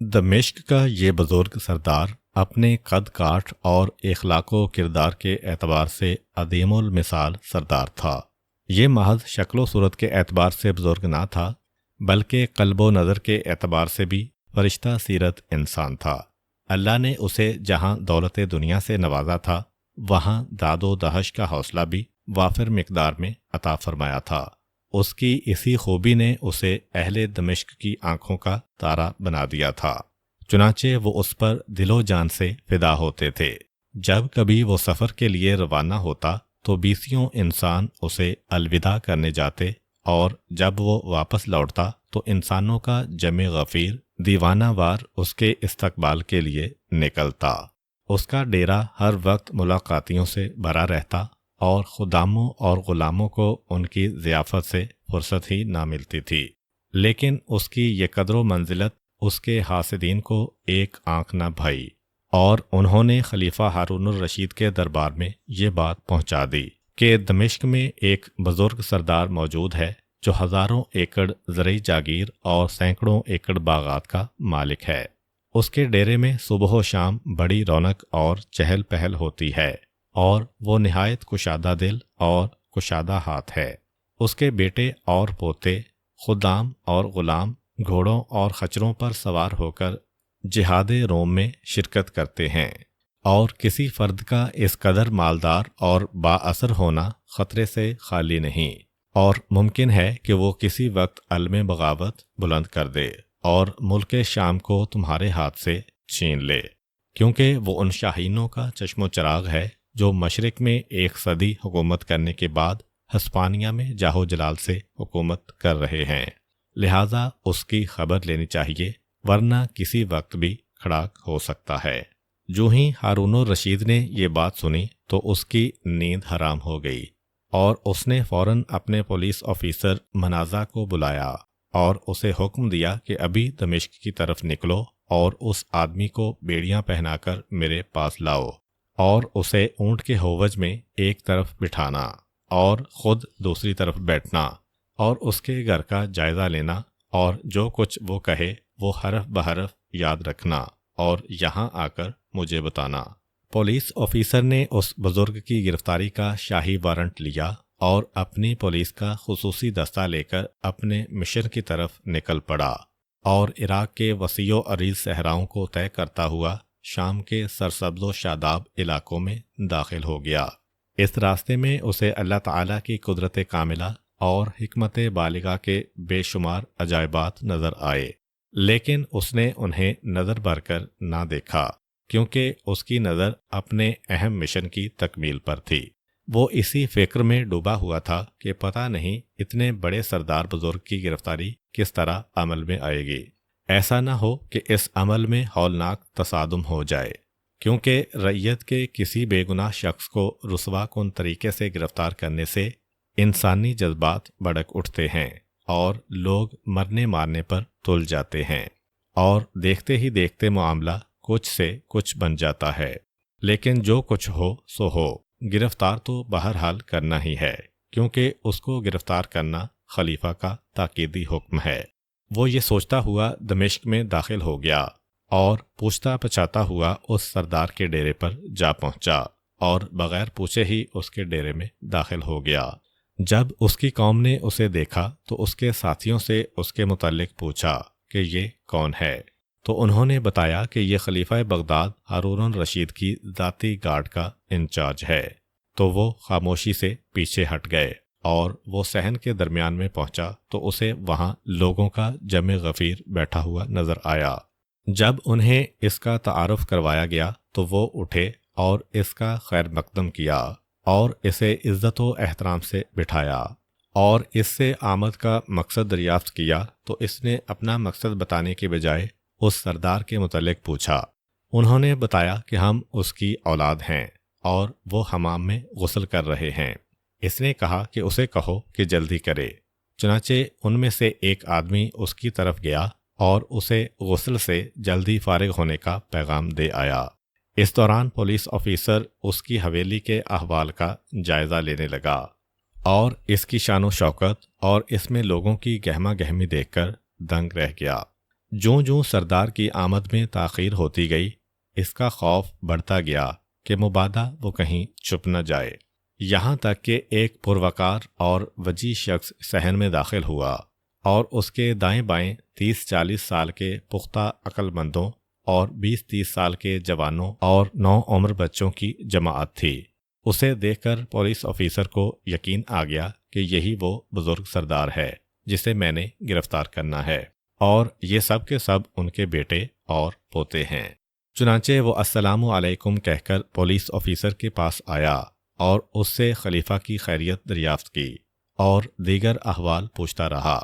دمشق کا یہ بزرگ سردار اپنے قد کاٹ اور اخلاق و کردار کے اعتبار سے عظیم المثال سردار تھا۔ یہ محض شکل و صورت کے اعتبار سے بزرگ نہ تھا، بلکہ قلب و نظر کے اعتبار سے بھی فرشتہ سیرت انسان تھا۔ اللہ نے اسے جہاں دولت دنیا سے نوازا تھا، وہاں داد و دہش کا حوصلہ بھی وافر مقدار میں عطا فرمایا تھا۔ اس کی اسی خوبی نے اسے اہل دمشق کی آنکھوں کا تارا بنا دیا تھا، چنانچہ وہ اس پر دل و جان سے فدا ہوتے تھے۔ جب کبھی وہ سفر کے لیے روانہ ہوتا تو بیسیوں انسان اسے الوداع کرنے جاتے، اور جب وہ واپس لوٹتا تو انسانوں کا جمع غفیر دیوانہ وار اس کے استقبال کے لیے نکلتا۔ اس کا ڈیرا ہر وقت ملاقاتیوں سے بھرا رہتا، اور خداموں اور غلاموں کو ان کی ضیافت سے فرصت ہی نہ ملتی تھی۔ لیکن اس کی یہ قدر و منزلت اس کے حاسدین کو ایک آنکھ نہ بھائی، اور انہوں نے خلیفہ ہارون الرشید کے دربار میں یہ بات پہنچا دی کہ دمشق میں ایک بزرگ سردار موجود ہے جو ہزاروں ایکڑ زرعی جاگیر اور سینکڑوں ایکڑ باغات کا مالک ہے۔ اس کے ڈیرے میں صبح و شام بڑی رونق اور چہل پہل ہوتی ہے، اور وہ نہایت کشادہ دل اور کشادہ ہاتھ ہے۔ اس کے بیٹے اور پوتے، خدام اور غلام گھوڑوں اور خچروں پر سوار ہو کر جہاد روم میں شرکت کرتے ہیں، اور کسی فرد کا اس قدر مالدار اور با اثر ہونا خطرے سے خالی نہیں، اور ممکن ہے کہ وہ کسی وقت علم بغاوت بلند کر دے اور ملک شام کو تمہارے ہاتھ سے چھین لے، کیونکہ وہ ان شاہینوں کا چشم و چراغ ہے جو مشرق میں 1 صدی حکومت کرنے کے بعد ہسپانیہ میں جاہ و جلال سے حکومت کر رہے ہیں۔ لہٰذا اس کی خبر لینی چاہیے، ورنہ کسی وقت بھی کھڑاک ہو سکتا ہے۔ جو ہی ہارون الرشید نے یہ بات سنی تو اس کی نیند حرام ہو گئی، اور اس نے فوراً اپنے پولیس آفیسر منازع کو بلایا اور اسے حکم دیا کہ ابھی دمشق کی طرف نکلو اور اس آدمی کو بیڑیاں پہنا کر میرے پاس لاؤ، اور اسے اونٹ کے ہووج میں ایک طرف بٹھانا اور خود دوسری طرف بیٹھنا، اور اس کے گھر کا جائزہ لینا، اور جو کچھ وہ کہے وہ حرف بحرف یاد رکھنا، اور یہاں آ کر مجھے بتانا۔ پولیس آفیسر نے اس بزرگ کی گرفتاری کا شاہی وارنٹ لیا اور اپنی پولیس کا خصوصی دستہ لے کر اپنے مشن کی طرف نکل پڑا، اور عراق کے وسیع و عریض صحراؤں کو طے کرتا ہوا شام کے سرسبز و شاداب علاقوں میں داخل ہو گیا۔ اس راستے میں اسے اللہ تعالیٰ کی قدرت کاملہ اور حکمت بالغہ کے بے شمار عجائبات نظر آئے، لیکن اس نے انہیں نظر بھر کر نہ دیکھا، کیونکہ اس کی نظر اپنے اہم مشن کی تکمیل پر تھی۔ وہ اسی فکر میں ڈوبا ہوا تھا کہ پتہ نہیں اتنے بڑے سردار بزرگ کی گرفتاری کس طرح عمل میں آئے گی۔ ایسا نہ ہو کہ اس عمل میں ہولناک تصادم ہو جائے، کیونکہ رعیت کے کسی بے گناہ شخص کو رسوا کن طریقے سے گرفتار کرنے سے انسانی جذبات بھڑک اٹھتے ہیں، اور لوگ مرنے مارنے پر تل جاتے ہیں، اور دیکھتے ہی دیکھتے معاملہ کچھ سے کچھ بن جاتا ہے۔ لیکن جو کچھ ہو سو ہو، گرفتار تو بہرحال کرنا ہی ہے، کیونکہ اس کو گرفتار کرنا خلیفہ کا تاکیدی حکم ہے۔ وہ یہ سوچتا ہوا دمشق میں داخل ہو گیا، اور پوچھتا پچھاتا ہوا اس سردار کے ڈیرے پر جا پہنچا، اور بغیر پوچھے ہی اس کے ڈیرے میں داخل ہو گیا۔ جب اس کی قوم نے اسے دیکھا تو اس کے ساتھیوں سے اس کے متعلق پوچھا کہ یہ کون ہے، تو انہوں نے بتایا کہ یہ خلیفہ بغداد ہارون الرشید کی ذاتی گارڈ کا انچارج ہے۔ تو وہ خاموشی سے پیچھے ہٹ گئے، اور وہ صحن کے درمیان میں پہنچا تو اسے وہاں لوگوں کا جمع غفیر بیٹھا ہوا نظر آیا۔ جب انہیں اس کا تعارف کروایا گیا تو وہ اٹھے اور اس کا خیر مقدم کیا، اور اسے عزت و احترام سے بٹھایا، اور اس سے آمد کا مقصد دریافت کیا تو اس نے اپنا مقصد بتانے کے بجائے اس سردار کے متعلق پوچھا۔ انہوں نے بتایا کہ ہم اس کی اولاد ہیں، اور وہ حمام میں غسل کر رہے ہیں۔ اس نے کہا کہ اسے کہو کہ جلدی کرے۔ چنانچہ ان میں سے ایک آدمی اس کی طرف گیا اور اسے غسل سے جلدی فارغ ہونے کا پیغام دے آیا۔ اس دوران پولیس آفیسر اس کی حویلی کے احوال کا جائزہ لینے لگا، اور اس کی شان و شوکت اور اس میں لوگوں کی گہما گہمی دیکھ کر دنگ رہ گیا۔ جوں جوں سردار کی آمد میں تاخیر ہوتی گئی، اس کا خوف بڑھتا گیا کہ مبادا وہ کہیں چھپ نہ جائے، یہاں تک کہ ایک پروقار اور وجیح شخص صحن میں داخل ہوا اور اس کے دائیں بائیں 30-40 سال کے پختہ عقل مندوں اور 20-30 سال کے جوانوں اور نوعمر بچوں کی جماعت تھی۔ اسے دیکھ کر پولیس آفیسر کو یقین آ گیا کہ یہی وہ بزرگ سردار ہے جسے میں نے گرفتار کرنا ہے، اور یہ سب کے سب ان کے بیٹے اور پوتے ہیں۔ چنانچہ وہ السلام علیکم کہہ کر پولیس آفیسر کے پاس آیا اور اس سے خلیفہ کی خیریت دریافت کی اور دیگر احوال پوچھتا رہا۔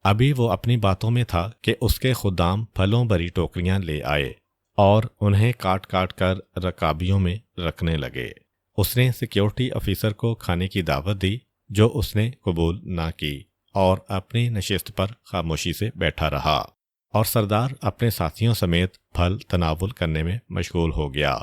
ابھی وہ اپنی باتوں میں تھا کہ اس کے خدام پھلوں بھری ٹوکریاں لے آئے اور انہیں کاٹ کاٹ کر رکابیوں میں رکھنے لگے۔ اس نے سیکیورٹی آفیسر کو کھانے کی دعوت دی، جو اس نے قبول نہ کی، اور اپنی نشست پر خاموشی سے بیٹھا رہا، اور سردار اپنے ساتھیوں سمیت پھل تناول کرنے میں مشغول ہو گیا۔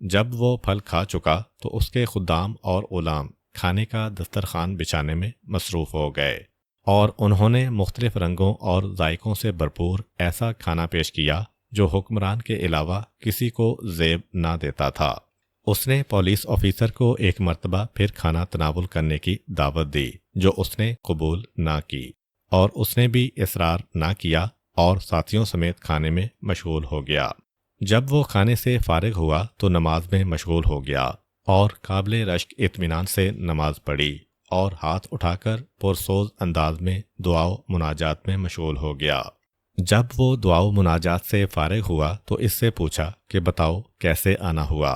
جب وہ پھل کھا چکا تو اس کے خدام اور غلام کھانے کا دسترخوان بچھانے میں مصروف ہو گئے، اور انہوں نے مختلف رنگوں اور ذائقوں سے بھرپور ایسا کھانا پیش کیا جو حکمران کے علاوہ کسی کو زیب نہ دیتا تھا۔ اس نے پولیس آفیسر کو ایک مرتبہ پھر کھانا تناول کرنے کی دعوت دی، جو اس نے قبول نہ کی، اور اس نے بھی اصرار نہ کیا اور ساتھیوں سمیت کھانے میں مشغول ہو گیا۔ جب وہ کھانے سے فارغ ہوا تو نماز میں مشغول ہو گیا اور قابل رشک اطمینان سے نماز پڑھی اور ہاتھ اٹھا کر پرسوز انداز میں دعا و مناجات میں مشغول ہو گیا۔ جب وہ دعا و مناجات سے فارغ ہوا تو اس سے پوچھا کہ بتاؤ کیسے آنا ہوا۔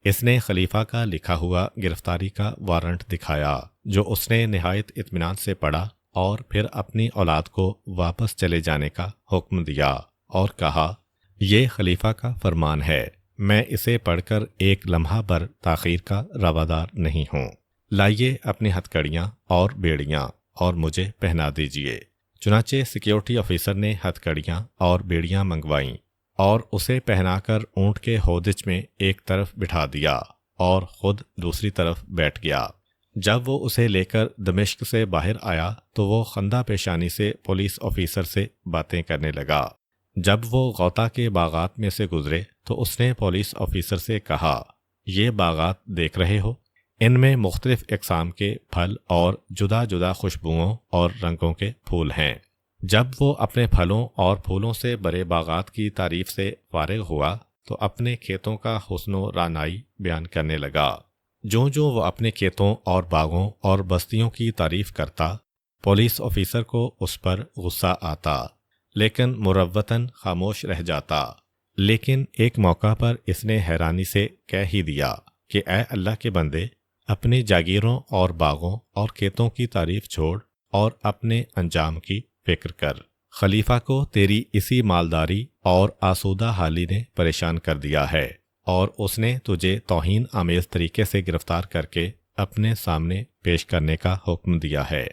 اس نے خلیفہ کا لکھا ہوا گرفتاری کا وارنٹ دکھایا، جو اس نے نہایت اطمینان سے پڑھا اور پھر اپنی اولاد کو واپس چلے جانے کا حکم دیا اور کہا، یہ خلیفہ کا فرمان ہے، میں اسے پڑھ کر ایک لمحہ بھر تاخیر کا روادار نہیں ہوں۔ لائیے اپنی ہتھکڑیاں اور بیڑیاں اور مجھے پہنا دیجیے۔ چنانچہ سیکیورٹی آفیسر نے ہتھکڑیاں اور بیڑیاں منگوائیں اور اسے پہنا کر اونٹ کے ہودج میں ایک طرف بٹھا دیا اور خود دوسری طرف بیٹھ گیا۔ جب وہ اسے لے کر دمشق سے باہر آیا تو وہ خندہ پیشانی سے پولیس آفیسر سے باتیں کرنے لگا۔ جب وہ غوطہ کے باغات میں سے گزرے تو اس نے پولیس آفیسر سے کہا، یہ باغات دیکھ رہے ہو؟ ان میں مختلف اقسام کے پھل اور جدا جدا خوشبوؤں اور رنگوں کے پھول ہیں۔ جب وہ اپنے پھلوں اور پھولوں سے بھرے باغات کی تعریف سے فارغ ہوا تو اپنے کھیتوں کا حسن و رعنائی بیان کرنے لگا۔ جوں جوں وہ اپنے کھیتوں اور باغوں اور بستیوں کی تعریف کرتا، پولیس آفیسر کو اس پر غصہ آتا، لیکن مروتاً خاموش رہ جاتا۔ لیکن ایک موقع پر اس نے حیرانی سے کہہ ہی دیا کہ اے اللہ کے بندے، اپنی جاگیروں اور باغوں اور کھیتوں کی تعریف چھوڑ اور اپنے انجام کی فکر کر۔ خلیفہ کو تیری اسی مالداری اور آسودہ حالی نے پریشان کر دیا ہے، اور اس نے تجھے توہین آمیز طریقے سے گرفتار کر کے اپنے سامنے پیش کرنے کا حکم دیا ہے۔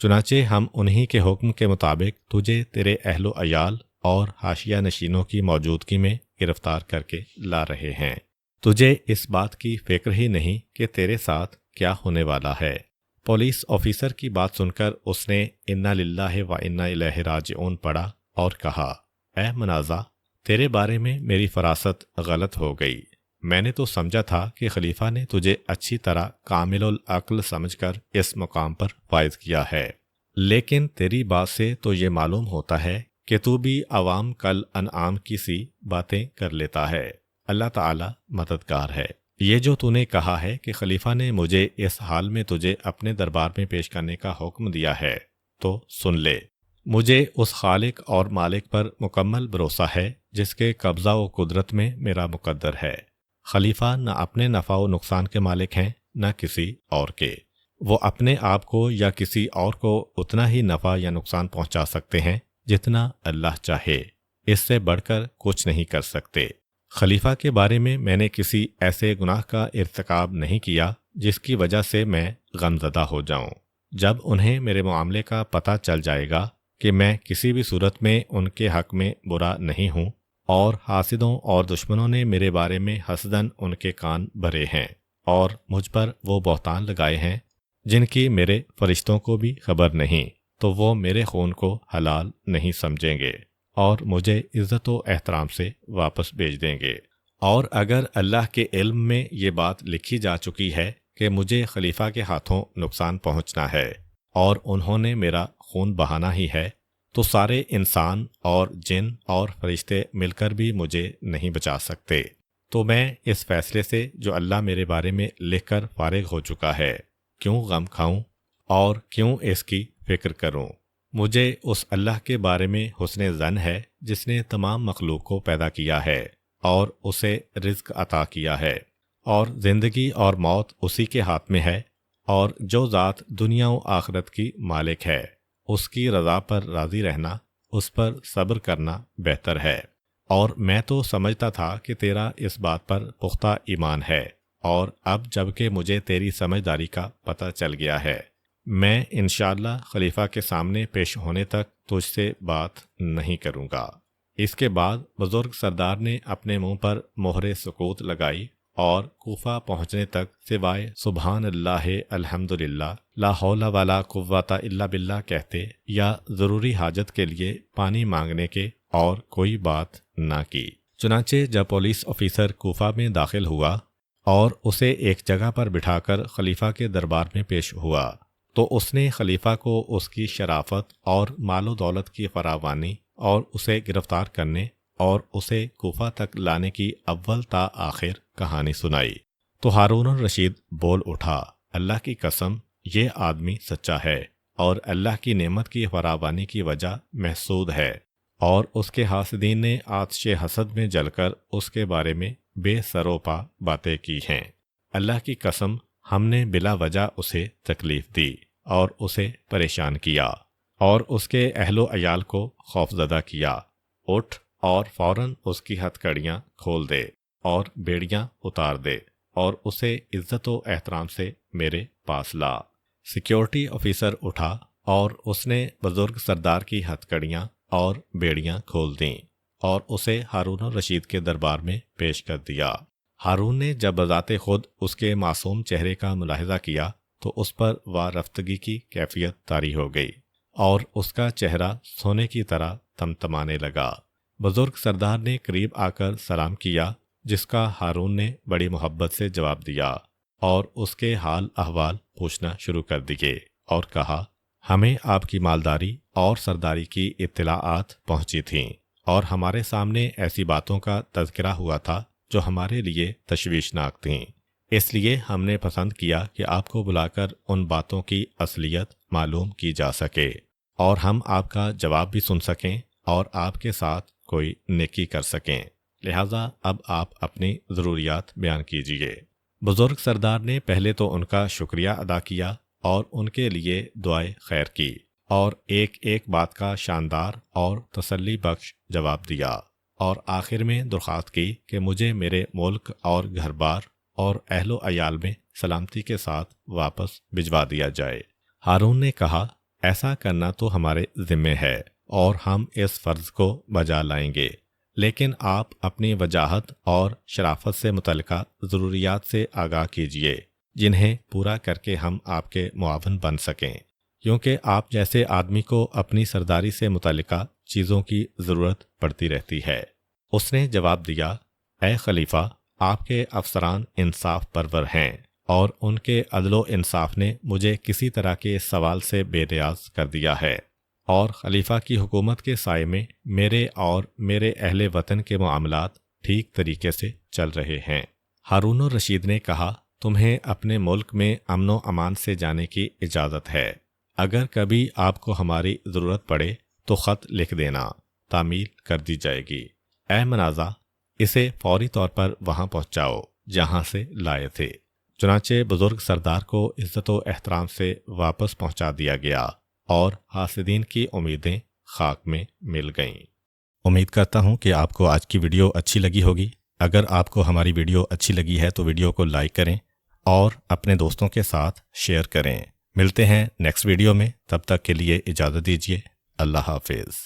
چنانچہ ہم انہی کے حکم کے مطابق تجھے تیرے اہل و عیال اور حاشیہ نشینوں کی موجودگی میں گرفتار کر کے لا رہے ہیں۔ تجھے اس بات کی فکر ہی نہیں کہ تیرے ساتھ کیا ہونے والا ہے۔ پولیس آفیسر کی بات سن کر اس نے انا للہ و انا الیہ راجعون پڑھا اور کہا، اے منازع، تیرے بارے میں میری فراست غلط ہو گئی۔ میں نے تو سمجھا تھا کہ خلیفہ نے تجھے اچھی طرح کامل العقل سمجھ کر اس مقام پر فائز کیا ہے، لیکن تیری بات سے تو یہ معلوم ہوتا ہے کہ تو بھی عوام کل انعام کی سی باتیں کر لیتا ہے۔ اللہ تعالی مددگار ہے۔ یہ جو تو نے کہا ہے کہ خلیفہ نے مجھے اس حال میں تجھے اپنے دربار میں پیش کرنے کا حکم دیا ہے، تو سن لے۔ مجھے اس خالق اور مالک پر مکمل بھروسہ ہے جس کے قبضہ و قدرت میں میرا مقدر ہے۔ خلیفہ نہ اپنے نفع و نقصان کے مالک ہیں نہ کسی اور کے۔ وہ اپنے آپ کو یا کسی اور کو اتنا ہی نفع یا نقصان پہنچا سکتے ہیں جتنا اللہ چاہے، اس سے بڑھ کر کچھ نہیں کر سکتے۔ خلیفہ کے بارے میں نے کسی ایسے گناہ کا ارتکاب نہیں کیا جس کی وجہ سے میں غمزدہ ہو جاؤں۔ جب انہیں میرے معاملے کا پتہ چل جائے گا کہ میں کسی بھی صورت میں ان کے حق میں برا نہیں ہوں، اور حاسدوں اور دشمنوں نے میرے بارے میں حسداً ان کے کان بھرے ہیں اور مجھ پر وہ بہتان لگائے ہیں جن کی میرے فرشتوں کو بھی خبر نہیں، تو وہ میرے خون کو حلال نہیں سمجھیں گے اور مجھے عزت و احترام سے واپس بھیج دیں گے۔ اور اگر اللہ کے علم میں یہ بات لکھی جا چکی ہے کہ مجھے خلیفہ کے ہاتھوں نقصان پہنچنا ہے اور انہوں نے میرا خون بہانا ہی ہے، تو سارے انسان اور جن اور فرشتے مل کر بھی مجھے نہیں بچا سکتے۔ تو میں اس فیصلے سے جو اللہ میرے بارے میں لکھ کر فارغ ہو چکا ہے کیوں غم کھاؤں اور کیوں اس کی فکر کروں؟ مجھے اس اللہ کے بارے میں حسن ظن ہے جس نے تمام مخلوق کو پیدا کیا ہے اور اسے رزق عطا کیا ہے، اور زندگی اور موت اسی کے ہاتھ میں ہے، اور جو ذات دنیا و آخرت کی مالک ہے اس کی رضا پر راضی رہنا، اس پر صبر کرنا بہتر ہے۔ اور میں تو سمجھتا تھا کہ تیرا اس بات پر پختہ ایمان ہے، اور اب جب کہ مجھے تیری سمجھداری کا پتہ چل گیا ہے، میں انشاءاللہ خلیفہ کے سامنے پیش ہونے تک تجھ سے بات نہیں کروں گا۔ اس کے بعد بزرگ سردار نے اپنے منہ پر مہر سکوت لگائی اور کوفہ پہنچنے تک سوائے سبحان اللہ الحمدللہ لا حول ولا قوت الا باللہ کہتے یا ضروری حاجت کے لیے پانی مانگنے کے اور کوئی بات نہ کی۔ چنانچہ جب پولیس آفیسر کوفہ میں داخل ہوا اور اسے ایک جگہ پر بٹھا کر خلیفہ کے دربار میں پیش ہوا، تو اس نے خلیفہ کو اس کی شرافت اور مال و دولت کی فراوانی اور اسے گرفتار کرنے اور اسے کوفہ تک لانے کی اول تا آخر کہانی سنائی۔ تو ہارون الرشید بول اٹھا، اللہ کی قسم یہ آدمی سچا ہے اور اللہ کی نعمت کی فراوانی کی وجہ محسود ہے، اور اس کے حاسدین نے آتش حسد میں جل کر اس کے بارے میں بے سروپا باتیں کی ہیں۔ اللہ کی قسم ہم نے بلا وجہ اسے تکلیف دی اور اسے پریشان کیا اور اس کے اہل و عیال کو خوفزدہ کیا۔ اٹھ اور فوراً اس کی ہتھکڑیاں کھول دے اور بیڑیاں اتار دے اور اسے عزت و احترام سے میرے پاس لا۔ سیکیورٹی آفیسر اٹھا اور اس نے بزرگ سردار کی ہتھکڑیاں اور بیڑیاں کھول دیں اور اسے ہارون الرشید کے دربار میں پیش کر دیا۔ ہارون نے جب بذات خود اس کے معصوم چہرے کا ملاحظہ کیا تو اس پر وارفتگی کی کیفیت طاری ہو گئی اور اس کا چہرہ سونے کی طرح تمتمانے لگا۔ بزرگ سردار نے قریب آ کر سلام کیا، جس کا ہارون نے بڑی محبت سے جواب دیا اور اس کے حال احوال پوچھنا شروع کر دیے اور کہا، ہمیں آپ کی مالداری اور سرداری کی اطلاعات پہنچی تھیں اور ہمارے سامنے ایسی باتوں کا تذکرہ ہوا تھا جو ہمارے لیے تشویشناک تھیں، اس لیے ہم نے پسند کیا کہ آپ کو بلا کر ان باتوں کی اصلیت معلوم کی جا سکے اور ہم آپ کا جواب بھی سن سکیں اور آپ کے ساتھ کوئی نیکی کر سکیں، لہٰذا اب آپ اپنی ضروریات بیان کیجیے۔ بزرگ سردار نے پہلے تو ان کا شکریہ ادا کیا اور ان کے لیے دعائے خیر کی اور ایک ایک بات کا شاندار اور تسلی بخش جواب دیا، اور آخر میں درخواست کی کہ مجھے میرے ملک اور گھر بار اور اہل و عیال میں سلامتی کے ساتھ واپس بھجوا دیا جائے۔ ہارون نے کہا، ایسا کرنا تو ہمارے ذمے ہے اور ہم اس فرض کو بجا لائیں گے، لیکن آپ اپنی وجاہت اور شرافت سے متعلقہ ضروریات سے آگاہ کیجیے جنہیں پورا کر کے ہم آپ کے معاون بن سکیں، کیونکہ آپ جیسے آدمی کو اپنی سرداری سے متعلقہ چیزوں کی ضرورت پڑتی رہتی ہے۔ اس نے جواب دیا، اے خلیفہ، آپ کے افسران انصاف پرور ہیں اور ان کے عدل و انصاف نے مجھے کسی طرح کے سوال سے بے نیاز کر دیا ہے، اور خلیفہ کی حکومت کے سائے میں میرے اور میرے اہل وطن کے معاملات ٹھیک طریقے سے چل رہے ہیں۔ ہارون الرشید نے کہا، تمہیں اپنے ملک میں امن و امان سے جانے کی اجازت ہے، اگر کبھی آپ کو ہماری ضرورت پڑے تو خط لکھ دینا، تعمیل کر دی جائے گی۔ اے منازع، اسے فوری طور پر وہاں پہنچاؤ جہاں سے لائے تھے۔ چنانچہ بزرگ سردار کو عزت و احترام سے واپس پہنچا دیا گیا اور حاسدین کی امیدیں خاک میں مل گئیں۔ امید کرتا ہوں کہ آپ کو آج کی ویڈیو اچھی لگی ہوگی۔ اگر آپ کو ہماری ویڈیو اچھی لگی ہے تو ویڈیو کو لائک کریں اور اپنے دوستوں کے ساتھ شیئر کریں۔ ملتے ہیں نیکسٹ ویڈیو میں، تب تک کے لیے اجازت دیجیے۔ اللہ حافظ۔